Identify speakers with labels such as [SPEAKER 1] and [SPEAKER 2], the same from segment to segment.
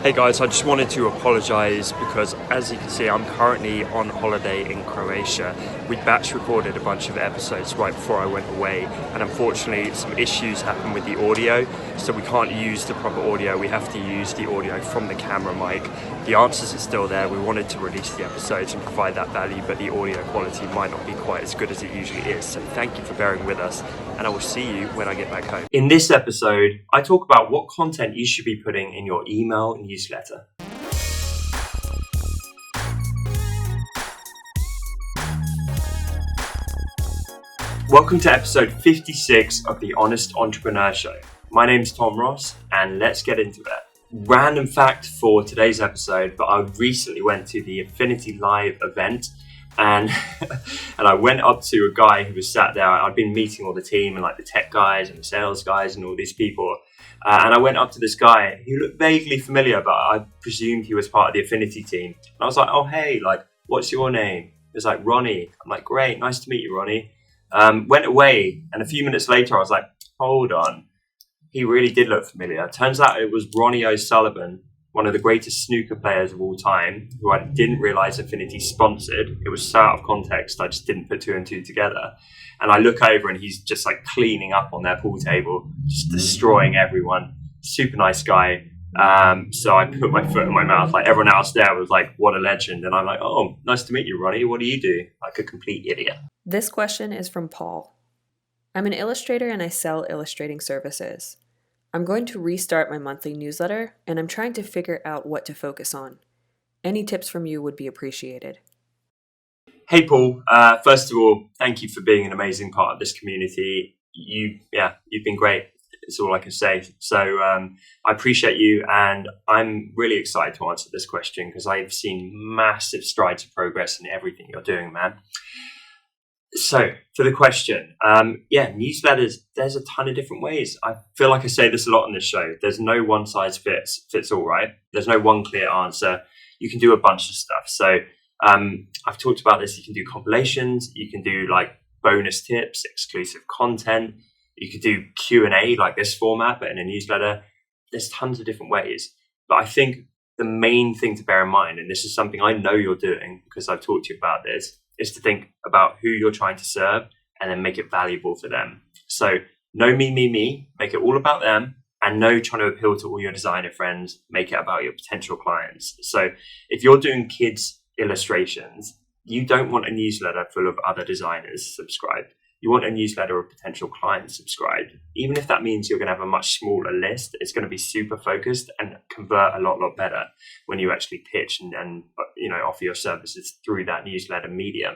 [SPEAKER 1] Hey guys, I just wanted to apologise because as you can see I'm currently on holiday in Croatia. We batch recorded a bunch of episodes right before I went away, and unfortunately some issues happened with the audio, so we can't use the proper audio. We have to use the audio from the camera mic. The answers are still there. We wanted to release the episodes and provide that value, but the audio quality might not be quite as good as it usually is. So thank you for bearing with us, and I will see you when I get back home. In this episode, I talk about what content you should be putting in your email newsletter. Welcome to episode 56 of the Honest Entrepreneur Show. My name's Tom Ross, and let's get into it. Random fact for today's episode, but I recently went to the Affinity Live event, and I went up to a guy who was sat there. I'd been meeting all the team and like the tech guys and the sales guys and all these people. And I went up to this guy who looked vaguely familiar, but I presumed he was part of the Affinity team. And I was like, oh, hey, like, what's your name? He was like, Ronnie. I'm like, great, nice to meet you, Ronnie. Went away, and a few minutes later, I was like, hold on. He really did look familiar. Turns out it was Ronnie O'Sullivan, one of the greatest snooker players of all time, who I didn't realize Affinity sponsored. It was so out of context, I just didn't put two and two together. And I look over and he's just like cleaning up on their pool table, just destroying everyone. Super nice guy. So I put my foot in my mouth. Like everyone else there was like, what a legend. And I'm like, oh, nice to meet you, Ronnie. What do you do? Like a complete idiot.
[SPEAKER 2] This question is from Paul. I'm an illustrator and I sell illustrating services. I'm going to restart my monthly newsletter and I'm trying to figure out what to focus on. Any tips from you would be appreciated.
[SPEAKER 1] Hey, Paul. First of all, thank you for being an amazing part of this community. You've been great. It's all I can say. So I appreciate you, and I'm really excited to answer this question because I've seen massive strides of progress in everything you're doing, man. So for the question, newsletters, there's a ton of different ways. I feel like I say this a lot on this show. There's no one size fits all, right? There's no one clear answer. You can do a bunch of stuff. So I've talked about this. You can do compilations. You can do like bonus tips, exclusive content. You could do Q&A like this format, but in a newsletter. There's tons of different ways. But I think the main thing to bear in mind, and this is something I know you're doing because I've talked to you about this, is to think about who you're trying to serve and then make it valuable for them. So no me, make it all about them, and no trying to appeal to all your designer friends, make it about your potential clients. So if you're doing kids illustrations, you don't want a newsletter full of other designers subscribed. You want a newsletter of potential clients subscribed. Even if that means you're going to have a much smaller list, it's going to be super focused and convert a lot better when you actually pitch and offer your services through that newsletter medium.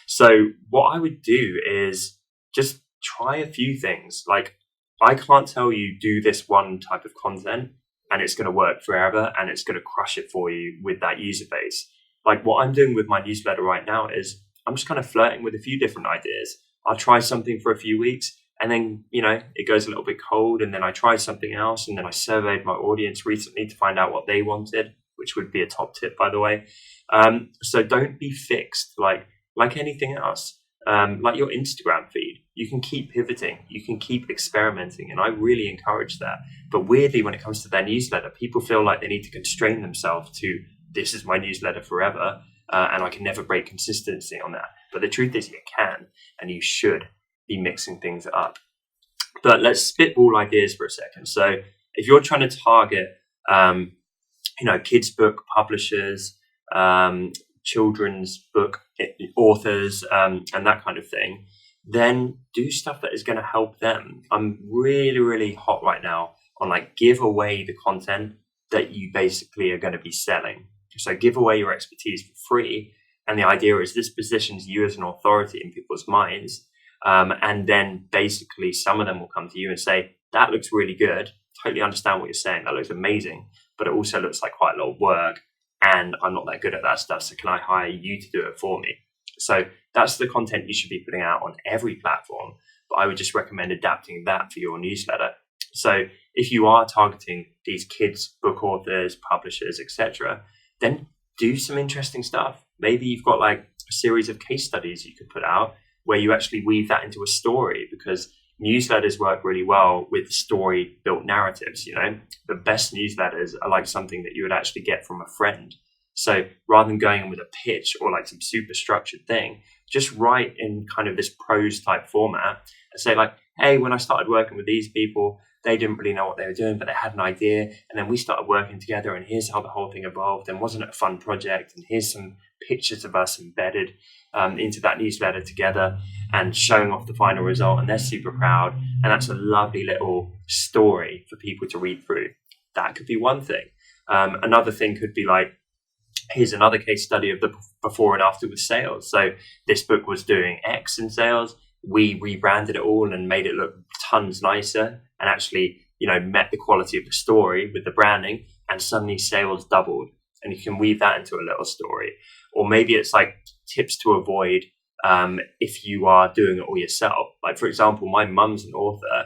[SPEAKER 1] So what I would do is just try a few things. Like, I can't tell you do this one type of content and it's going to work forever and it's going to crush it for you with that user base. Like what I'm doing with my newsletter right now is I'm just kind of flirting with a few different ideas. I'll try something for a few weeks and then, it goes a little bit cold, and then I try something else, and then I surveyed my audience recently to find out what they wanted, which would be a top tip, by the way. So don't be fixed like anything else. Like your Instagram feed, you can keep pivoting, you can keep experimenting, and I really encourage that. But weirdly, when it comes to their newsletter, people feel like they need to constrain themselves to, this is my newsletter forever, and I can never break consistency on that. But the truth is you can, and you should be mixing things up. But let's spitball ideas for a second. So if you're trying to target, kids book publishers, children's book authors, and that kind of thing, then do stuff that is going to help them. I'm really, really hot right now on like give away the content that you basically are going to be selling. So give away your expertise for free. And the idea is this positions you as an authority in people's minds. And then basically some of them will come to you and say, that looks really good. Totally understand what you're saying. That looks amazing. But it also looks like quite a lot of work. And I'm not that good at that stuff. So can I hire you to do it for me? So that's the content you should be putting out on every platform. But I would just recommend adapting that for your newsletter. So if you are targeting these kids, book authors, publishers, etc., then do some interesting stuff. Maybe you've got like a series of case studies you could put out where you actually weave that into a story, because newsletters work really well with story built narratives. The best newsletters are like something that you would actually get from a friend. So rather than going in with a pitch or like some super structured thing, just write in kind of this prose type format and say like, hey, when I started working with these people, they didn't really know what they were doing, but they had an idea. And then we started working together, and here's how the whole thing evolved. And wasn't it a fun project? And here's some pictures of us embedded into that newsletter together and showing off the final result. And they're super proud. And that's a lovely little story for people to read through. That could be one thing. Another thing could be like, here's another case study of the before and after with sales. So this book was doing X in sales. We rebranded it all and made it look tons nicer and actually, met the quality of the story with the branding, and suddenly sales doubled. And you can weave that into a little story. Or maybe it's like tips to avoid if you are doing it all yourself. Like, for example, my mum's an author,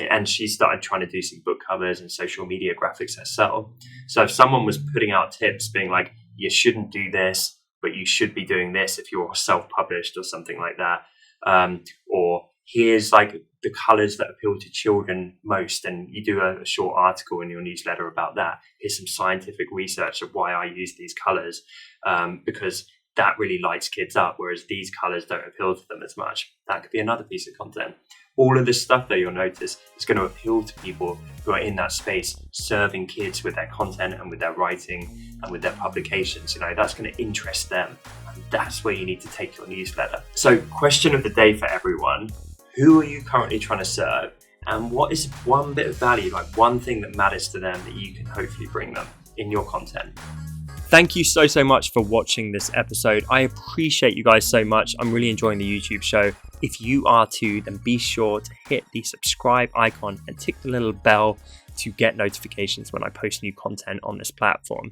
[SPEAKER 1] and she started trying to do some book covers and social media graphics herself. So if someone was putting out tips being like, you shouldn't do this, but you should be doing this if you're self-published or something like that. Or here's like the colors that appeal to children most, and you do a short article in your newsletter about that. Here's some scientific research of why I use these colors, because that really lights kids up, whereas these colors don't appeal to them as much. That could be another piece of content. All of this stuff that you'll notice is going to appeal to people who are in that space, serving kids with their content and with their writing and with their publications. That's going to interest them. And that's where you need to take your newsletter. So, question of the day for everyone: who are you currently trying to serve? And what is one bit of value, like one thing that matters to them that you can hopefully bring them in your content? Thank you so much for watching this episode. I appreciate you guys so much. I'm really enjoying the YouTube show. If you are too, then be sure to hit the subscribe icon and tick the little bell to get notifications when I post new content on this platform.